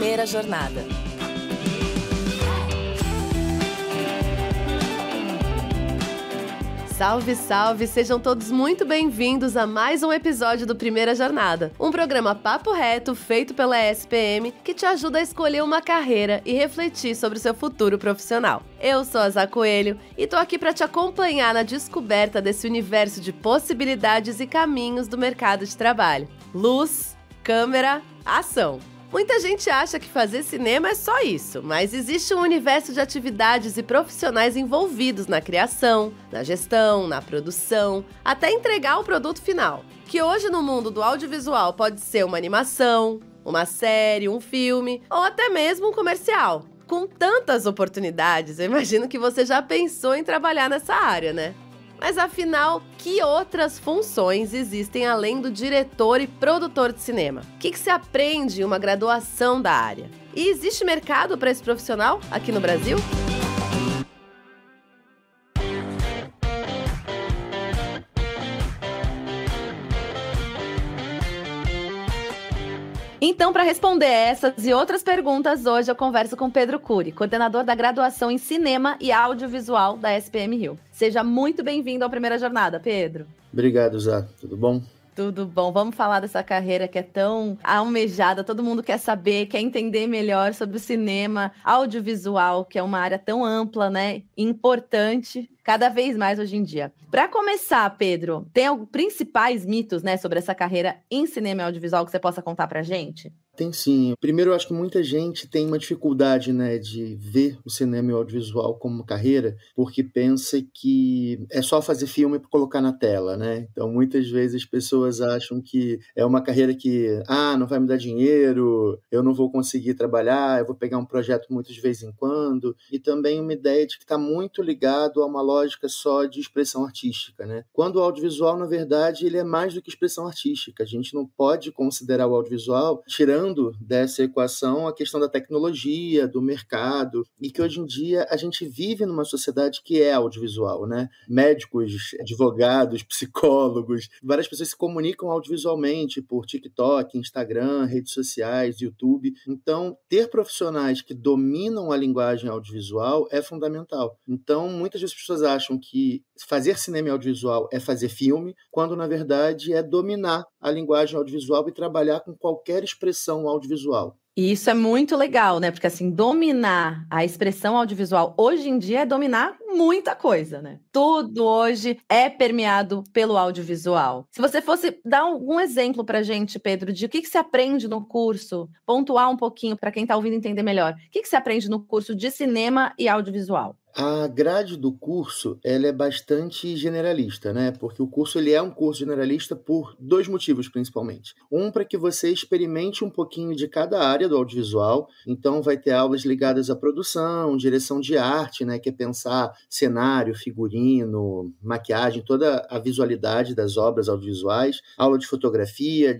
Primeira Jornada. Salve, salve! Sejam todos muito bem-vindos a mais um episódio do Primeira Jornada, um programa papo reto feito pela SPM que te ajuda a escolher uma carreira e refletir sobre o seu futuro profissional. Eu sou a Zá Coelho e tô aqui para te acompanhar na descoberta desse universo de possibilidades e caminhos do mercado de trabalho. Luz, câmera, ação! Muita gente acha que fazer cinema é só isso, mas existe um universo de atividades e profissionais envolvidos na criação, na gestão, na produção, até entregar o produto final, que hoje no mundo do audiovisual pode ser uma animação, uma série, um filme ou até mesmo um comercial. Com tantas oportunidades, eu imagino que você já pensou em trabalhar nessa área, né? Mas afinal, que outras funções existem além do diretor e produtor de cinema? O que se aprende em uma graduação da área? E existe mercado para esse profissional aqui no Brasil? Então, para responder essas e outras perguntas, hoje eu converso com Pedro Cury, coordenador da graduação em Cinema e Audiovisual da SPM Rio. Seja muito bem-vindo à Primeira Jornada, Pedro. Obrigado, Zá. Tudo bom? Tudo bom. Vamos falar dessa carreira que é tão almejada, todo mundo quer saber, quer entender melhor sobre o cinema, audiovisual, que é uma área tão ampla, né? Importante, cada vez mais hoje em dia. Para começar, Pedro, tem alguns principais mitos, né, sobre essa carreira em cinema e audiovisual que você possa contar pra gente? Tem sim. Primeiro, eu acho que muita gente tem uma dificuldade, né, de ver o cinema e o audiovisual como carreira, porque pensa que é só fazer filme para colocar na tela, né? Então, muitas vezes as pessoas acham que é uma carreira que, não vai me dar dinheiro, eu não vou conseguir trabalhar, eu vou pegar um projeto muitas vezes em quando, e também uma ideia de que está muito ligado a uma lógica só de expressão artística, né? Quando o audiovisual, na verdade, ele é mais do que expressão artística. A gente não pode considerar o audiovisual tirando dessa equação a questão da tecnologia, do mercado, e que hoje em dia a gente vive numa sociedade que é audiovisual, né? Médicos, advogados, psicólogos, várias pessoas se comunicam audiovisualmente por TikTok, Instagram, redes sociais, YouTube. Então, ter profissionais que dominam a linguagem audiovisual é fundamental. Então, muitas vezes as pessoas acham que fazer cinema e audiovisual é fazer filme, quando na verdade é dominar a linguagem audiovisual e trabalhar com qualquer expressão audiovisual. E isso é muito legal, né? Porque, assim, dominar a expressão audiovisual hoje em dia é dominar muita coisa, né? Tudo hoje é permeado pelo audiovisual. Se você fosse dar algum exemplo pra gente, Pedro, de o que se aprende no curso, pontuar um pouquinho para quem tá ouvindo entender melhor. O que se aprende no curso de cinema e audiovisual? A grade do curso, ela é bastante generalista, né? Porque o curso ele é um curso generalista por dois motivos, principalmente. Um, para que você experimente um pouquinho de cada área do audiovisual. Então, vai ter aulas ligadas à produção, direção de arte, né? Que é pensar cenário, figurino, maquiagem, toda a visualidade das obras audiovisuais. Aula de fotografia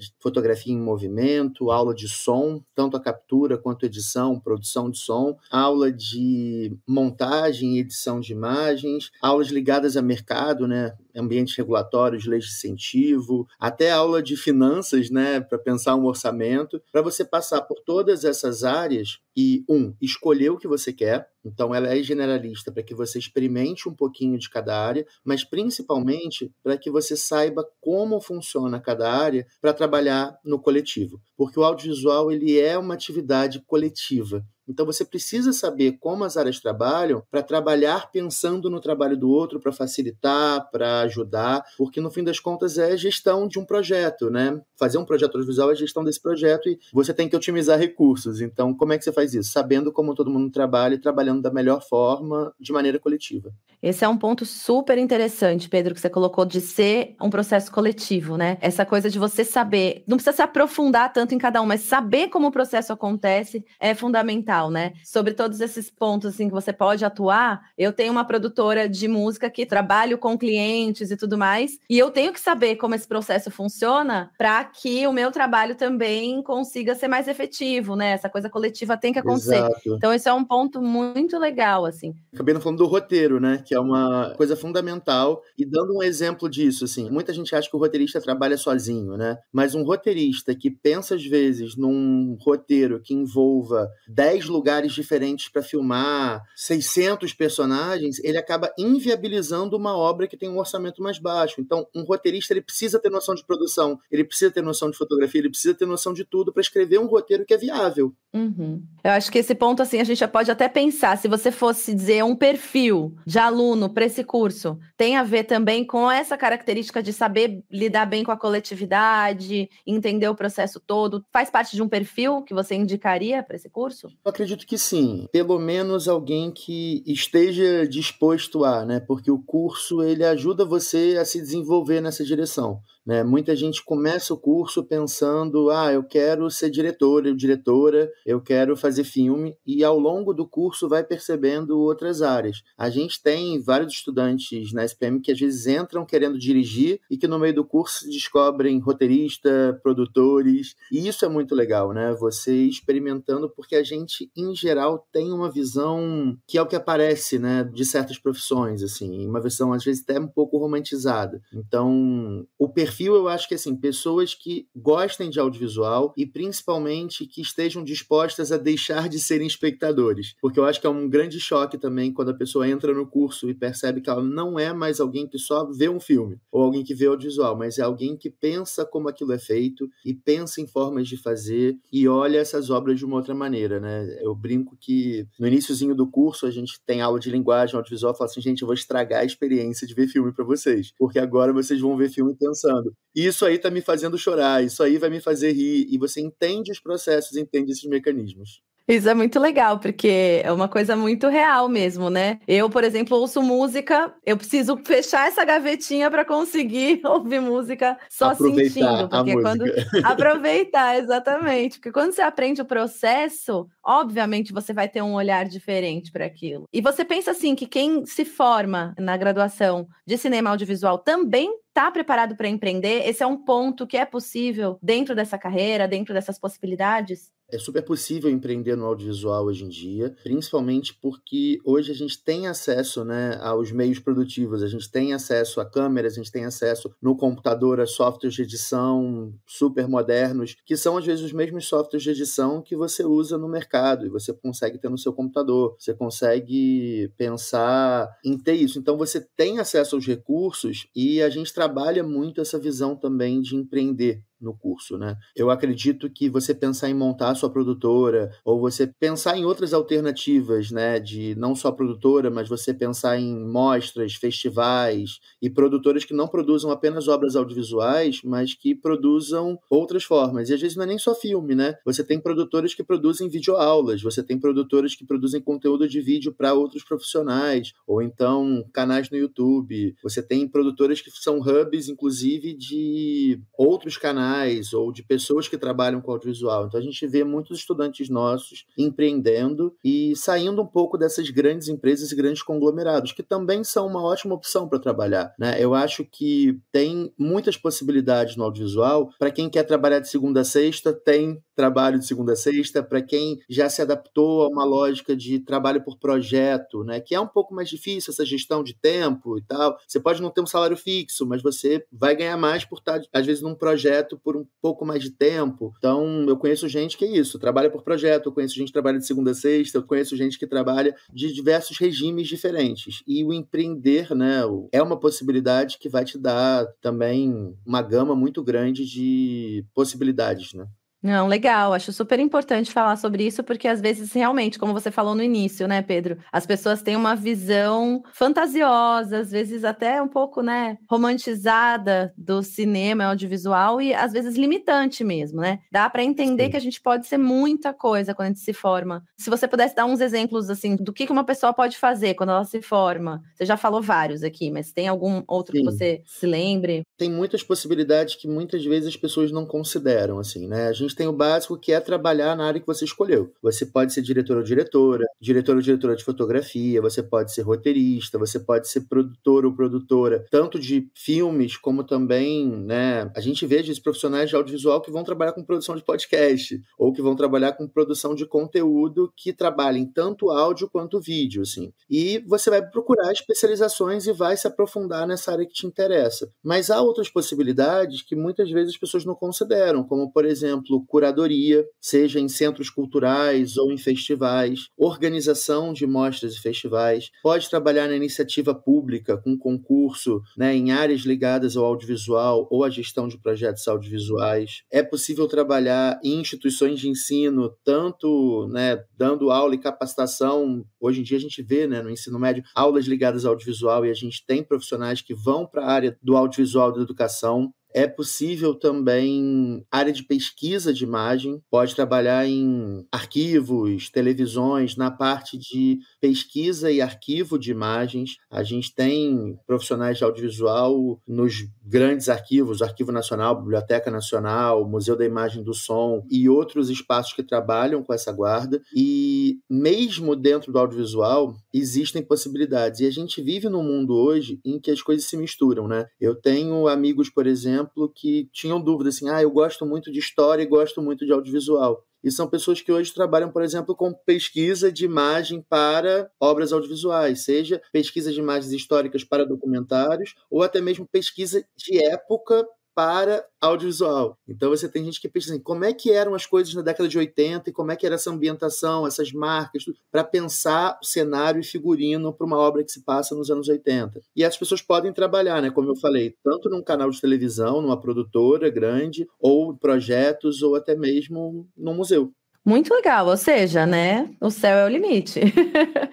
em movimento, aula de som, tanto a captura quanto a edição, produção de som. Aula de montagem, edição de imagens, aulas ligadas a mercado, né, ambientes regulatórios, leis de incentivo, até aula de finanças, né, para pensar um orçamento, para você passar por todas essas áreas e, escolher o que você quer. Então, ela é generalista para que você experimente um pouquinho de cada área, mas principalmente para que você saiba como funciona cada área para trabalhar no coletivo. Porque o audiovisual ele é uma atividade coletiva. Então, você precisa saber como as áreas trabalham para trabalhar pensando no trabalho do outro, para facilitar, para ajudar, porque, no fim das contas, é gestão de um projeto, né? Fazer um projeto audiovisual é gestão desse projeto e você tem que otimizar recursos. Então, como é que você faz isso? Sabendo como todo mundo trabalha e trabalhando da melhor forma, de maneira coletiva. Esse é um ponto super interessante, Pedro, que você colocou de ser um processo coletivo, né? Essa coisa de você saber, não precisa se aprofundar tanto em cada um, mas saber como o processo acontece é fundamental. fundamental, né? Sobre todos esses pontos assim, que você pode atuar, eu tenho uma produtora de música que trabalho com clientes e tudo mais, e eu tenho que saber como esse processo funciona para que o meu trabalho também consiga ser mais efetivo, né? Essa coisa coletiva tem que acontecer. Exato. Então, esse é um ponto muito legal, assim. Acabei não falando do roteiro, né? Que é uma coisa fundamental. E dando um exemplo disso, assim, muita gente acha que o roteirista trabalha sozinho, né? Mas um roteirista que pensa, às vezes, num roteiro que envolva 10 lugares diferentes para filmar, 600 personagens, ele acaba inviabilizando uma obra que tem um orçamento mais baixo. Então, um roteirista, ele precisa ter noção de produção, ele precisa ter noção de fotografia, ele precisa ter noção de tudo para escrever um roteiro que é viável. Uhum. Eu acho que esse ponto, assim, a gente já pode até pensar, se você fosse dizer um perfil de aluno para esse curso, tem a ver também com essa característica de saber lidar bem com a coletividade, entender o processo todo, faz parte de um perfil que você indicaria para esse curso? Eu acredito que sim, pelo menos alguém que esteja disposto a, né? Porque o curso, ele ajuda você a se desenvolver nessa direção, né? Muita gente começa o curso pensando, eu quero ser diretor ou diretora, eu quero fazer filme, e ao longo do curso vai percebendo outras áreas. A gente tem vários estudantes na SPM que às vezes entram querendo dirigir e que no meio do curso descobrem roteirista, produtores, e isso é muito legal, né? Você experimentando, porque a gente, em geral, tem uma visão que é o que aparece, né, de certas profissões, assim, uma visão às vezes até um pouco romantizada. Então, o perfil, eu acho que, assim, pessoas que gostem de audiovisual e principalmente que estejam dispostas a deixar de serem espectadores, porque eu acho que é um grande choque também quando a pessoa entra no curso e percebe que ela não é mais alguém que só vê um filme, ou alguém que vê audiovisual, mas é alguém que pensa como aquilo é feito e pensa em formas de fazer e olha essas obras de uma outra maneira, né? Eu brinco que no iniciozinho do curso a gente tem aula de linguagem audiovisual, fala assim, gente, eu vou estragar a experiência de ver filme para vocês, porque agora vocês vão ver filme pensando, isso aí tá me fazendo chorar, isso aí vai me fazer rir, e você entende os processos, entende esses mecanismos. Isso é muito legal, porque é uma coisa muito real mesmo, né? Eu, por exemplo, ouço música, eu preciso fechar essa gavetinha para conseguir ouvir música só Aproveitar sentindo, a porque quando música. aproveitar, exatamente, porque quando você aprende o processo, obviamente você vai ter um olhar diferente para aquilo. E você pensa assim que quem se forma na graduação de cinema audiovisual também está preparado para empreender? Esse é um ponto que é possível dentro dessa carreira, dentro dessas possibilidades? É super possível empreender no audiovisual hoje em dia, principalmente porque hoje a gente tem acesso, né, aos meios produtivos, a gente tem acesso a câmeras, a gente tem acesso no computador a softwares de edição super modernos, que são às vezes os mesmos softwares de edição que você usa no mercado e você consegue ter no seu computador, você consegue pensar em ter isso. Então você tem acesso aos recursos e a gente trabalha muito essa visão também de empreender no curso, né? Eu acredito que você pensar em montar a sua produtora ou você pensar em outras alternativas, né, de não só produtora, mas você pensar em mostras, festivais e produtoras que não produzam apenas obras audiovisuais, mas que produzam outras formas. E às vezes não é nem só filme, né? Você tem produtoras que produzem videoaulas, você tem produtoras que produzem conteúdo de vídeo para outros profissionais, ou então canais no YouTube. Você tem produtoras que são hubs, inclusive, de outros canais ou de pessoas que trabalham com audiovisual. Então a gente vê muitos estudantes nossos empreendendo e saindo um pouco dessas grandes empresas e grandes conglomerados, que também são uma ótima opção para trabalhar, né? Eu acho que tem muitas possibilidades no audiovisual. Para quem quer trabalhar de segunda a sexta, tem trabalho de segunda a sexta. Para quem já se adaptou a uma lógica de trabalho por projeto, né, que é um pouco mais difícil essa gestão de tempo e tal. Você pode não ter um salário fixo, mas você vai ganhar mais por estar, às vezes, num projeto por um pouco mais de tempo. Então, eu conheço gente que é isso, trabalha por projeto, eu conheço gente que trabalha de segunda a sexta, eu conheço gente que trabalha de diversos regimes diferentes. E o empreender, né, é uma possibilidade que vai te dar também uma gama muito grande de possibilidades, né? Não, legal, acho super importante falar sobre isso, porque às vezes, realmente, como você falou no início, né, Pedro, as pessoas têm uma visão fantasiosa, às vezes até um pouco, né, romantizada do cinema audiovisual e às vezes limitante mesmo, né? Dá para entender que a gente pode ser muita coisa quando a gente se forma. Se você pudesse dar uns exemplos, assim, do que uma pessoa pode fazer quando ela se forma. Você já falou vários aqui, mas tem algum outro que você se lembre? Tem muitas possibilidades que muitas vezes as pessoas não consideram, assim, né? A gente gente tem o básico, que é trabalhar na área que você escolheu. Você pode ser diretor ou diretora de fotografia, você pode ser roteirista, você pode ser produtor ou produtora, tanto de filmes como também, né, a gente vê esses profissionais de audiovisual que vão trabalhar com produção de podcast, ou que vão trabalhar com produção de conteúdo que trabalhem tanto áudio quanto vídeo, assim. E você vai procurar especializações e vai se aprofundar nessa área que te interessa. Mas há outras possibilidades que muitas vezes as pessoas não consideram, como, por exemplo, curadoria, seja em centros culturais ou em festivais, organização de mostras e festivais, pode trabalhar na iniciativa pública, com concurso, né, em áreas ligadas ao audiovisual ou à gestão de projetos audiovisuais. É possível trabalhar em instituições de ensino, tanto, né, dando aula e capacitação. Hoje em dia a gente vê, né, no ensino médio, aulas ligadas ao audiovisual, e a gente tem profissionais que vão para a área do audiovisual da educação. É possível também área de pesquisa de imagem, pode trabalhar em arquivos, televisões, na parte de pesquisa e arquivo de imagens. A gente tem profissionais de audiovisual nos grandes arquivos, Arquivo Nacional, Biblioteca Nacional, Museu da Imagem e do Som e outros espaços que trabalham com essa guarda. E mesmo dentro do audiovisual, existem possibilidades. E a gente vive num mundo hoje em que as coisas se misturam, né? Eu tenho amigos, por exemplo, que tinham dúvida assim, eu gosto muito de história e gosto muito de audiovisual. E são pessoas que hoje trabalham, por exemplo, com pesquisa de imagem para obras audiovisuais, seja pesquisa de imagens históricas para documentários ou até mesmo pesquisa de época para audiovisual. Então você tem gente que pensa assim, como é que eram as coisas na década de 80 e como é que era essa ambientação, essas marcas, para pensar o cenário e figurino para uma obra que se passa nos anos 80. E as pessoas podem trabalhar, né, como eu falei, tanto num canal de televisão, numa produtora grande, ou projetos, ou até mesmo num museu. Muito legal, ou seja, né, o céu é o limite.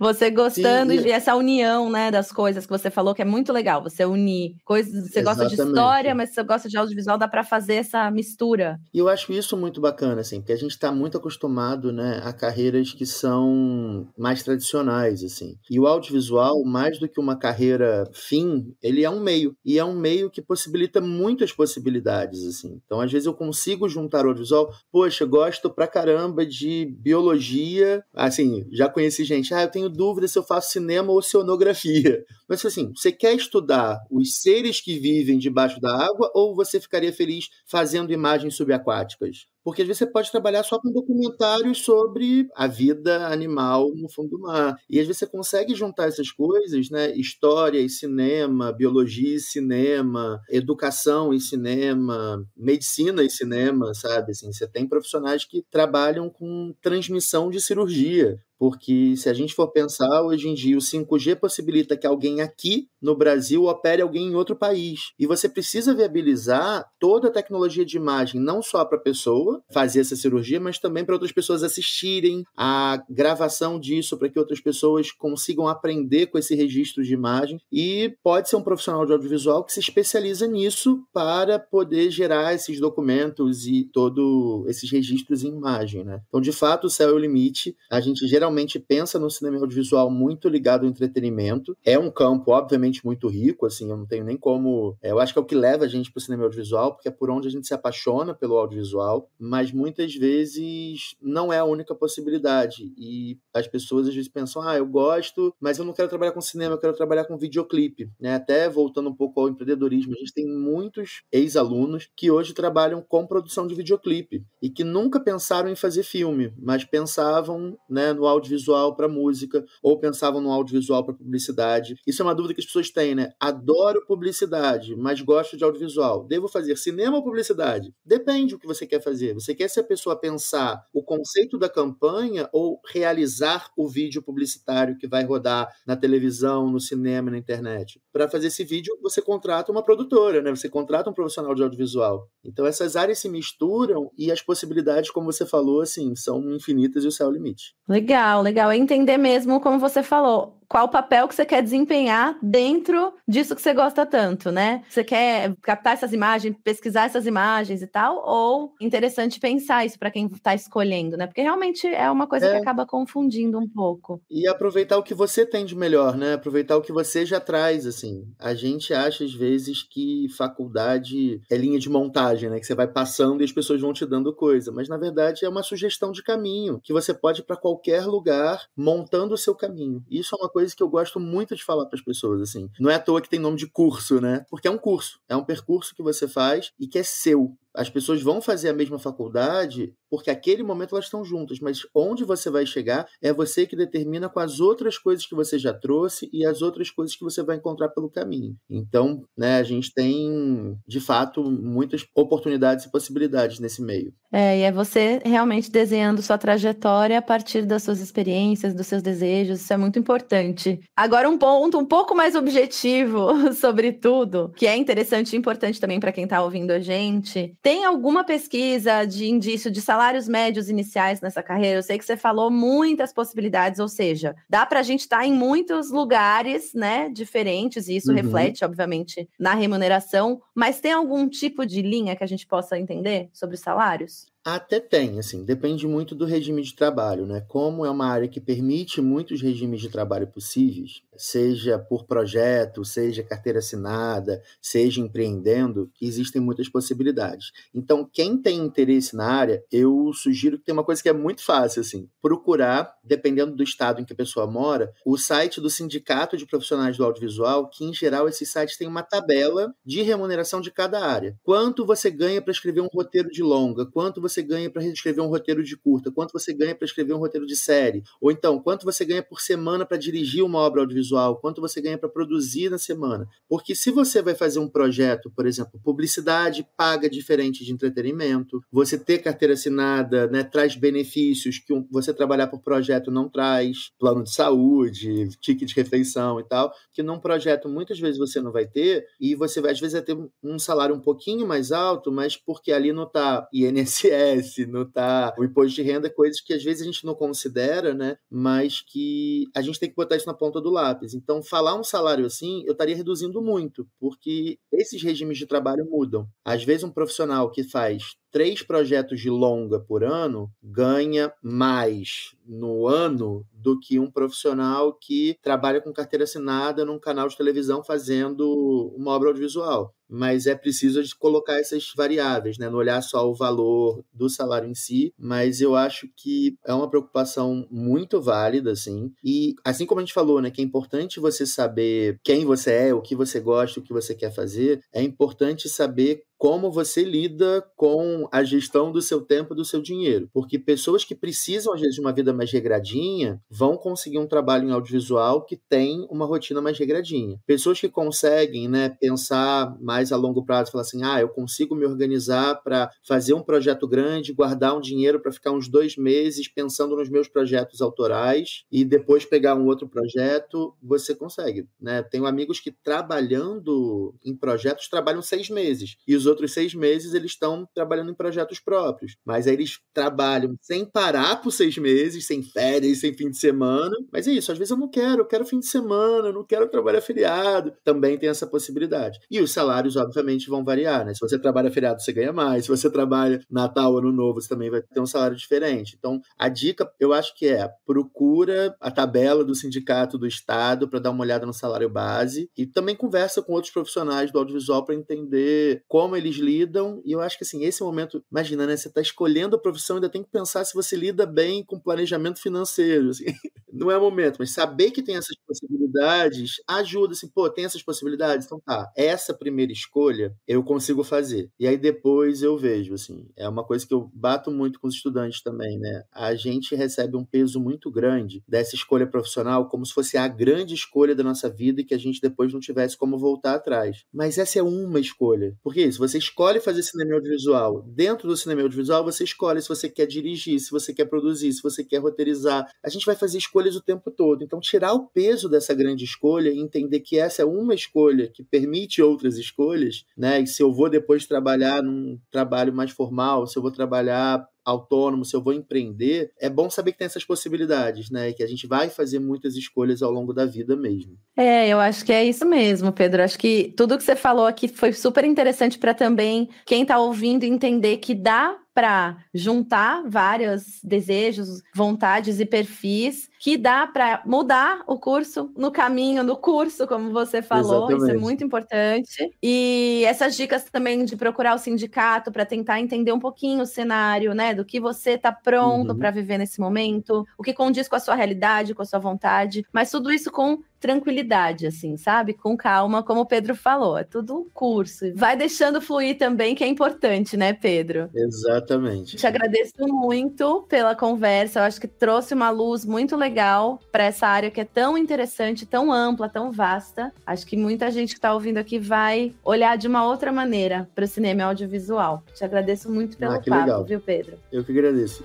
Você gostando de essa união, né, das coisas que você falou, que é muito legal, você unir coisas, você gosta de história, mas você gosta de audiovisual, dá para fazer essa mistura. E eu acho isso muito bacana, assim, porque a gente está muito acostumado, né, a carreiras que são mais tradicionais, assim. E o audiovisual, mais do que uma carreira fim, ele é um meio. E é um meio que possibilita muitas possibilidades, assim. Então, às vezes eu consigo juntar o audiovisual, poxa, gosto pra caramba de biologia, assim, já conheci gente, eu tenho dúvida se eu faço cinema ou oceanografia. Mas assim, você quer estudar os seres que vivem debaixo da água ou você ficaria feliz fazendo imagens subaquáticas? Porque às vezes você pode trabalhar só com documentários sobre a vida animal no fundo do mar. E às vezes você consegue juntar essas coisas, né? História e cinema, biologia e cinema, educação e cinema, medicina e cinema, sabe? Assim, você tem profissionais que trabalham com transmissão de cirurgia. Porque se a gente for pensar, hoje em dia o 5G possibilita que alguém aqui no Brasil opere alguém em outro país. E você precisa viabilizar toda a tecnologia de imagem, não só para a pessoa fazer essa cirurgia, mas também para outras pessoas assistirem, a gravação disso para que outras pessoas consigam aprender com esse registro de imagem. E pode ser um profissional de audiovisual que se especializa nisso para poder gerar esses documentos e todos esses registros em imagem, né? Então, de fato, o céu é o limite. A gente geralmente pensa no cinema audiovisual muito ligado ao entretenimento. É um campo, obviamente, muito rico, assim, eu não tenho nem como... Eu acho que é o que leva a gente para o cinema audiovisual, porque é por onde a gente se apaixona pelo audiovisual, mas muitas vezes não é a única possibilidade. E as pessoas às vezes pensam, eu gosto, mas eu não quero trabalhar com cinema, eu quero trabalhar com videoclipe, né? Até voltando um pouco ao empreendedorismo, a gente tem muitos ex-alunos que hoje trabalham com produção de videoclipe e que nunca pensaram em fazer filme, mas pensavam, né, no audiovisual para música, ou pensavam no audiovisual para publicidade. Isso é uma dúvida que as pessoas têm, né? Adoro publicidade, mas gosto de audiovisual. Devo fazer cinema ou publicidade? Depende do que você quer fazer. Você quer ser a pessoa a pensar o conceito da campanha ou realizar o vídeo publicitário que vai rodar na televisão, no cinema, na internet? Para fazer esse vídeo, você contrata uma produtora, né? Você contrata um profissional de audiovisual. Então, essas áreas se misturam e as possibilidades, como você falou, assim, são infinitas e o céu é o limite. Legal, legal. É entender mesmo, como você falou, qual papel que você quer desempenhar dentro disso que você gosta tanto, né? Você quer captar essas imagens, pesquisar essas imagens e tal, ou interessante pensar isso para quem está escolhendo, né? Porque realmente é uma coisa que acaba confundindo um pouco. E aproveitar o que você tem de melhor, né? Aproveitar o que você já traz, assim. A gente acha, às vezes, que faculdade é linha de montagem, né? Que você vai passando e as pessoas vão te dando coisa. Mas, na verdade, é uma sugestão de caminho, que você pode ir para qualquer lugar montando o seu caminho. E isso é uma coisa que eu gosto muito de falar para as pessoas, assim. Não é à toa que tem nome de curso, né? Porque é um curso. É um percurso que você faz e que é seu. As pessoas vão fazer a mesma faculdade porque aquele momento elas estão juntas, mas onde você vai chegar é você que determina com as outras coisas que você já trouxe e as outras coisas que você vai encontrar pelo caminho. Então, né, a gente tem, de fato, muitas oportunidades e possibilidades nesse meio. E é você realmente desenhando sua trajetória a partir das suas experiências, dos seus desejos, isso é muito importante. Agora, um ponto um pouco mais objetivo sobre tudo, que é interessante e importante também para quem está ouvindo a gente. Tem alguma pesquisa de indício de salários médios iniciais nessa carreira? Eu sei que você falou muitas possibilidades, ou seja, dá para a gente estar em muitos lugares, né, diferentes, e isso reflete, obviamente, na remuneração, mas tem algum tipo de linha que a gente possa entender sobre os salários? Até tem, assim, depende muito do regime de trabalho, né? Como é uma área que permite muitos regimes de trabalho possíveis, seja por projeto, seja carteira assinada, seja empreendendo, existem muitas possibilidades. Então, quem tem interesse na área, eu sugiro que tem uma coisa que é muito fácil, assim, procurar, dependendo do estado em que a pessoa mora, o site do Sindicato de Profissionais do Audiovisual, que em geral esses sites têm uma tabela de remuneração de cada área. Quanto você ganha para escrever um roteiro de longa, quanto você ganha para escrever um roteiro de curta, quanto você ganha para escrever um roteiro de série, ou então, quanto você ganha por semana para dirigir uma obra audiovisual, quanto você ganha para produzir na semana. Porque se você vai fazer um projeto, por exemplo, publicidade paga diferente de entretenimento, você ter carteira assinada, né, traz benefícios que você trabalhar por projeto não traz, plano de saúde, ticket de refeição e tal, que num projeto muitas vezes você não vai ter, e você vai, às vezes, vai ter um salário um pouquinho mais alto, mas porque ali não está INSS, não tá o imposto de renda, coisas que às vezes a gente não considera, né? Mas que a gente tem que botar isso na ponta do lápis. Então, falar um salário assim, eu estaria reduzindo muito, porque esses regimes de trabalho mudam. Às vezes um profissional que faz 3 projetos de longa por ano ganha mais no ano do que um profissional que trabalha com carteira assinada num canal de televisão fazendo uma obra audiovisual. Mas é preciso colocar essas variáveis, né? Não olhar só o valor do salário em si, mas eu acho que é uma preocupação muito válida, assim. E assim como a gente falou, né, que é importante você saber quem você é, o que você gosta, o que você quer fazer, é importante saber como você lida com a gestão do seu tempo e do seu dinheiro. Porque pessoas que precisam, às vezes, de uma vida mais regradinha, vão conseguir um trabalho em audiovisual que tem uma rotina mais regradinha. Pessoas que conseguem, né, pensar mais a longo prazo, falar assim, eu consigo me organizar para fazer um projeto grande, guardar um dinheiro para ficar uns 2 meses pensando nos meus projetos autorais e depois pegar um outro projeto, você consegue, né? Tenho amigos que trabalhando em projetos trabalham 6 meses e os outros 6 meses eles estão trabalhando em projetos próprios, mas aí eles trabalham sem parar por 6 meses, sem férias, sem fim de semana, mas é isso, às vezes eu quero fim de semana, eu não quero trabalhar feriado, também tem essa possibilidade. E os salários, obviamente, vão variar, né? Se você trabalha feriado, você ganha mais, se você trabalha Natal, Ano Novo, você também vai ter um salário diferente. Então, a dica, eu acho que procura a tabela do sindicato do estado para dar uma olhada no salário base e também conversa com outros profissionais do audiovisual para entender como eles lidam, e eu acho que assim, esse momento, imagina, né, você está escolhendo a profissão, ainda tem que pensar se você lida bem com planejamento financeiro, assim. Não é o momento, mas saber que tem essas possibilidades ajuda, assim, tem essas possibilidades, então tá, essa primeira escolha eu consigo fazer, e aí depois eu vejo, assim, é uma coisa que eu bato muito com os estudantes também, né, a gente recebe um peso muito grande dessa escolha profissional, como se fosse a grande escolha da nossa vida e que a gente depois não tivesse como voltar atrás, mas essa é uma escolha, porque isso, você escolhe fazer cinema audiovisual. Dentro do cinema audiovisual, você escolhe se você quer dirigir, se você quer produzir, se você quer roteirizar. A gente vai fazer escolhas o tempo todo. Então, tirar o peso dessa grande escolha e entender que essa é uma escolha que permite outras escolhas, né? E se eu vou depois trabalhar num trabalho mais formal, se eu vou trabalhar autônomo, se eu vou empreender, é bom saber que tem essas possibilidades, né? E que a gente vai fazer muitas escolhas ao longo da vida mesmo. Eu acho que é isso mesmo, Pedro. Acho que tudo que você falou aqui foi super interessante para também quem está ouvindo entender que dá para juntar vários desejos, vontades e perfis, que dá para mudar o curso no caminho, no curso, como você falou. Exatamente. Isso é muito importante. E essas dicas também de procurar o sindicato para tentar entender um pouquinho o cenário, né, do que você está pronto para viver nesse momento, o que condiz com a sua realidade, com a sua vontade, mas tudo isso com tranquilidade, assim, sabe? Com calma, como o Pedro falou, é tudo um curso. Vai deixando fluir também, que é importante, né, Pedro? Exatamente. Te agradeço muito pela conversa, eu acho que trouxe uma luz muito legal para essa área que é tão interessante, tão ampla, tão vasta. Acho que muita gente que está ouvindo aqui vai olhar de uma outra maneira para o cinema e audiovisual. Te agradeço muito pelo papo, legal. Viu, Pedro? Eu que agradeço.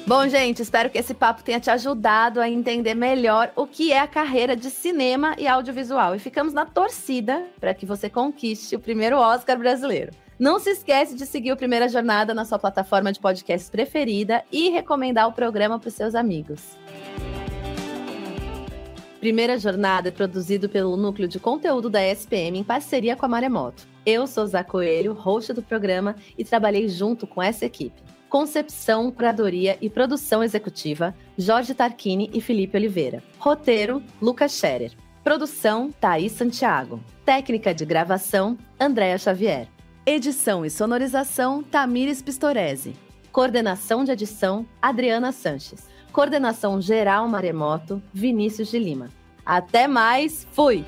Bom, gente, espero que esse papo tenha te ajudado a entender melhor o que é a carreira de cinema e audiovisual. E ficamos na torcida para que você conquiste o primeiro Oscar brasileiro. Não se esquece de seguir o Primeira Jornada na sua plataforma de podcast preferida e recomendar o programa para os seus amigos. Primeira Jornada é produzido pelo Núcleo de Conteúdo da SPM em parceria com a Maremoto. Eu sou Zá Coelho, host do programa, e trabalhei junto com essa equipe. Concepção, curadoria e produção executiva, Jorge Tarquini e Felipe Oliveira. Roteiro, Lucas Scherer. Produção, Thaís Santiago. Técnica de gravação, Andréa Xavier. Edição e sonorização, Tamires Pistoresi. Coordenação de edição, Adriana Sanches. Coordenação geral Maremoto, Vinícius de Lima. Até mais, fui!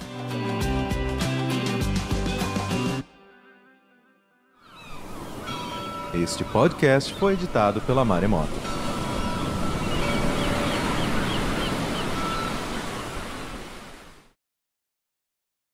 Este podcast foi editado pela Maremoto.